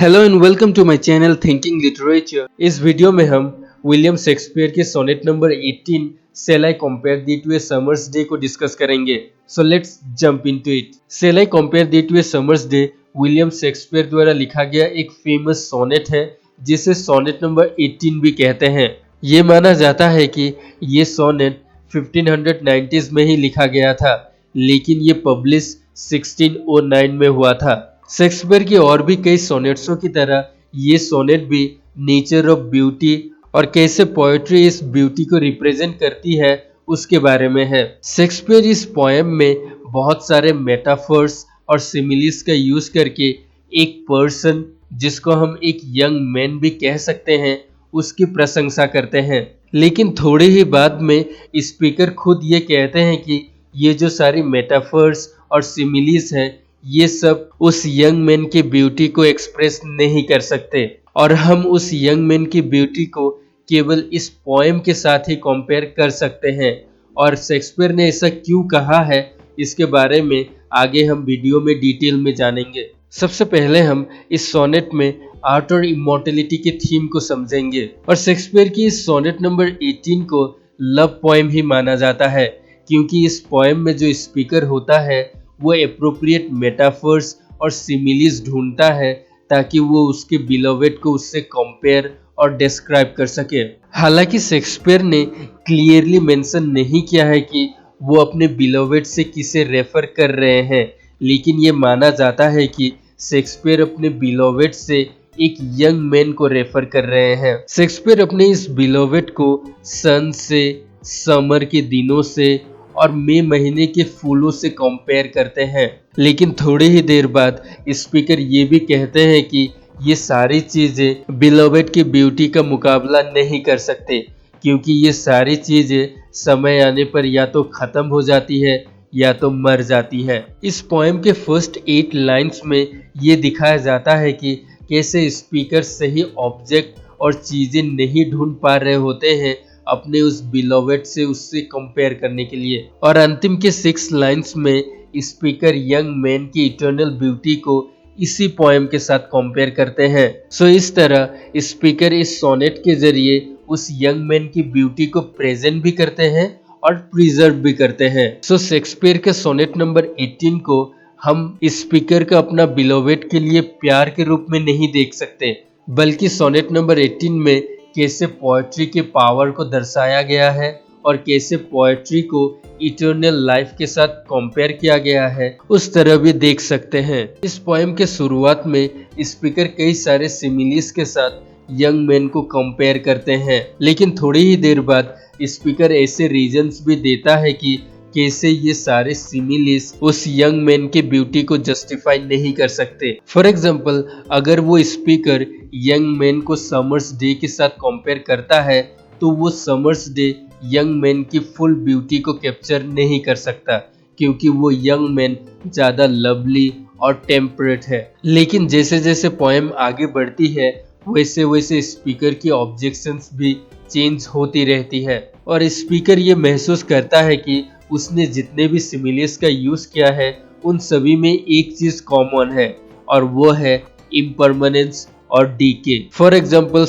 Hello and welcome to my channel thinking literature. इस video में हम विलियम शेक्सपियर के sonnet number 18 shall I compare thee to a summer's day को discuss करेंगे। So let's jump into it. Shall I compare thee to a summer's day William Shakespeare द्वारा लिखा गया एक फेमस सोनेट है जिसे सोनेट नंबर 18 भी कहते हैं। ये माना जाता है कि ये सोनेट 1590s में ही लिखा गया था, लेकिन ये पब्लिश 1609 में हुआ था। शेक्सपियर की और भी कई सोनेट्सों की तरह ये सोनेट भी नेचर ऑफ ब्यूटी और कैसे पोएट्री इस ब्यूटी को रिप्रेजेंट करती है उसके बारे में है। शेक्सपियर इस पोएम में बहुत सारे मेटाफर्स और सिमिलीज का यूज करके एक पर्सन, जिसको हम एक यंग मैन भी कह सकते हैं, उसकी प्रशंसा करते हैं। लेकिन थोड़ी ही बाद में स्पीकर खुद ये कहते हैं कि ये जो सारी मेटाफर्स और सिमिलीज हैं, ये सब उस यंग मैन की ब्यूटी को एक्सप्रेस नहीं कर सकते और हम उस यंग मैन की ब्यूटी को केवल इस पोएम के साथ ही कंपेयर कर सकते हैं। और शेक्सपियर ने ऐसा क्यों कहा है, इसके बारे में आगे हम वीडियो में डिटेल में जानेंगे। सबसे पहले हम इस सोनेट में आर्ट और इमॉर्टलिटी के थीम को समझेंगे। और शेक्सपियर की इस सोनेट नंबर 18 को लव पोएम ही माना जाता है, क्योंकि इस पोएम में जो स्पीकर होता है वो एप्रोप्रिएट मेटाफर्स और सिमिलीज ढूंढता है ताकि वो उसके बिलोवेड को उससे कंपेयर और डिस्क्राइब कर सके। हालांकि शेक्सपियर ने क्लियरली मेंशन नहीं किया है कि वो अपने बिलोवेड से किसे रेफर कर रहे हैं, लेकिन ये माना जाता है कि शेक्सपियर अपने बिलोवेड से एक यंग मैन को रेफर कर रहे हैं। शेक्सपियर अपने इस बिलोवेड को सन से, समर के दिनों से और मई महीने के फूलों से कंपेयर करते हैं। लेकिन थोड़ी ही देर बाद स्पीकर ये भी कहते हैं कि ये सारी चीजें बिलोवेड की ब्यूटी का मुकाबला नहीं कर सकते, क्योंकि ये सारी चीजें समय आने पर या तो खत्म हो जाती है या तो मर जाती है। इस पोएम के फर्स्ट 8 लाइन्स में ये दिखाया जाता है कि कैसे स्पीकर सही ऑब्जेक्ट और चीजें नहीं ढूंढ पा रहे होते हैं अपने उस बिलोवेड से उससे कंपेयर करने के लिए। और अंतिम के 6 लाइन्स में स्पीकर यंग मैन की इटर्नल ब्यूटी को इसी पोएम के साथ कंपेयर करते हैं। सो इस तरह स्पीकर इस सोनेट के जरिए उस यंग मैन की ब्यूटी को प्रेजेंट भी करते हैं और प्रिजर्व भी करते हैं। सो शेक्सपियर के सोनेट नंबर 18 को हम स्पीकर का अपना बिलोवेड के लिए प्यार के रूप में नहीं देख सकते, बल्कि सोनेट नंबर 18 में कैसे पोएट्री के पावर को दर्शाया गया है और कैसे पोएट्री को इटर्नल लाइफ के साथ कंपेयर किया गया है, उस तरह भी देख सकते हैं। इस पोएम के शुरुआत में स्पीकर कई सारे सिमिलीज के साथ यंग मैन को कंपेयर करते हैं, लेकिन थोड़ी ही देर बाद स्पीकर ऐसे रीजंस भी देता है कि कैसे ये सारे सिमिलीज उस यंग मैन के ब्यूटी को जस्टिफाई नहीं कर सकते। फॉर एग्जाम्पल, अगर वो स्पीकर यंग मैन को समर्स डे के साथ कंपेयर करता है तो वो समर्स डे यंग मैन की फुल ब्यूटी को कैप्चर नहीं कर सकता, क्योंकि वो यंग मैन ज्यादा लवली और टेम्परेट है। लेकिन जैसे जैसे पोएम आगे बढ़ती है वैसे वैसे स्पीकर की ऑब्जेक्शंस भी चेंज होती रहती है और स्पीकर ये महसूस करता है कि उसने जितने भी सिमिलीज का यूज किया है उन सभी में एक चीज कॉमन है, और वो है इम्परमानेंस और decay. For example,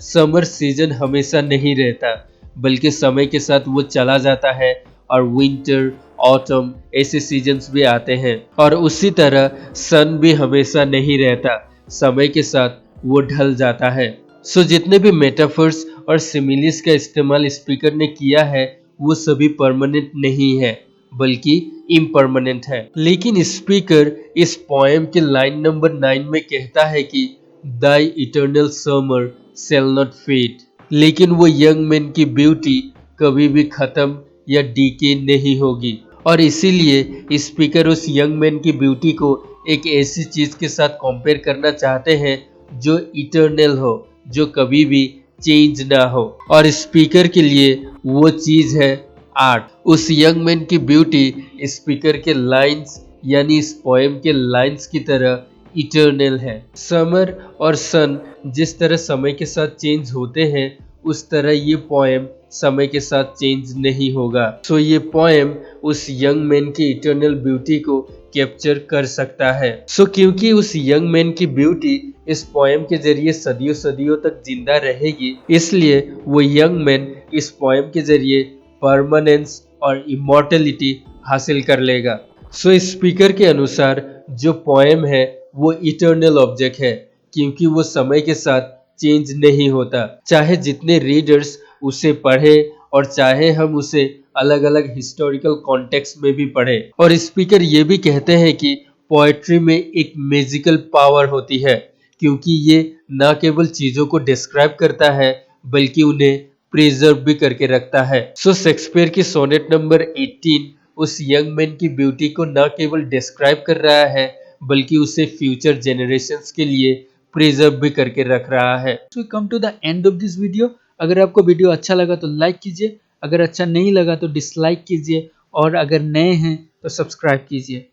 summer season हमेशा नहीं रहता, बल्कि समय के साथ वो चला जाता है और विंटर, ऑटम ऐसे सीजन्स भी आते हैं। और उसी तरह सन भी हमेशा नहीं रहता, समय के साथ वो ढल जाता है। सो जितने भी मेटाफर्स और सिमिलीज का इस्तेमाल स्पीकर ने किया है वो सभी परमानेंट नहीं है, बल्कि इम्परमानेंट है। लेकिन स्पीकर इस पोएम के लाइन नंबर 9 में कहता है कि thy eternal summer shall not fade, लेकिन वो यंग मैन की ब्यूटी कभी भी खत्म या डीके नहीं होगी। और इसीलिए स्पीकर उस यंग मैन की ब्यूटी को एक ऐसी चीज के साथ कंपेयर करना चाहते हैं जो इटर्नल हो, जो कभी भी चेंज ना हो। और स्पीकर के लिए वो चीज है आर्ट। उस यंग मैन की ब्यूटी स्पीकर के लाइंस यानी इस पोएम के लाइंस की तरह इटर्नल है। समर और सन जिस तरह समय के साथ चेंज होते हैं उस तरह ये पोएम समय के साथ चेंज नहीं होगा। सो ये पोएम उस यंग मैन की इटर्नल ब्यूटी को कैप्चर कर सकता है। सो क्योंकि उस यंग मैन की ब्यूटी इस पोएम के जरिए सदियों सदियों तक जिंदा रहेगी, इसलिए वो यंग मैन इस पोएम के जरिए परमानेंस और इमॉर्टलिटी हासिल कर लेगा। सो स्पीकर के अनुसार जो पोएम है वो इटर्नल ऑब्जेक्ट है, क्योंकि वो समय के साथ चेंज नहीं होता, चाहे जितने रीडर्स उसे पढ़े और चाहे हम उसे अलग अलग हिस्टोरिकल कॉन्टेक्स्ट में भी पढ़े। और स्पीकर ये भी कहते हैं कि पोएट्री में एक मैजिकल पावर होती है, क्योंकि ये न केवल चीजों को डिस्क्राइब करता है बल्कि उन्हें प्रिजर्व भी करके रखता है। सो शेक्सपियर की सोनेट नंबर 18 उस यंग मैन की ब्यूटी को न केवल डिस्क्राइब कर रहा है बल्कि उसे फ्यूचर जनरेशंस के लिए प्रिजर्व भी करके रख रहा है। तो come to the end of this video. अगर आपको वीडियो अच्छा लगा तो लाइक कीजिए, अगर अच्छा नहीं लगा तो डिसलाइक कीजिए, और अगर नए हैं तो सब्सक्राइब कीजिए।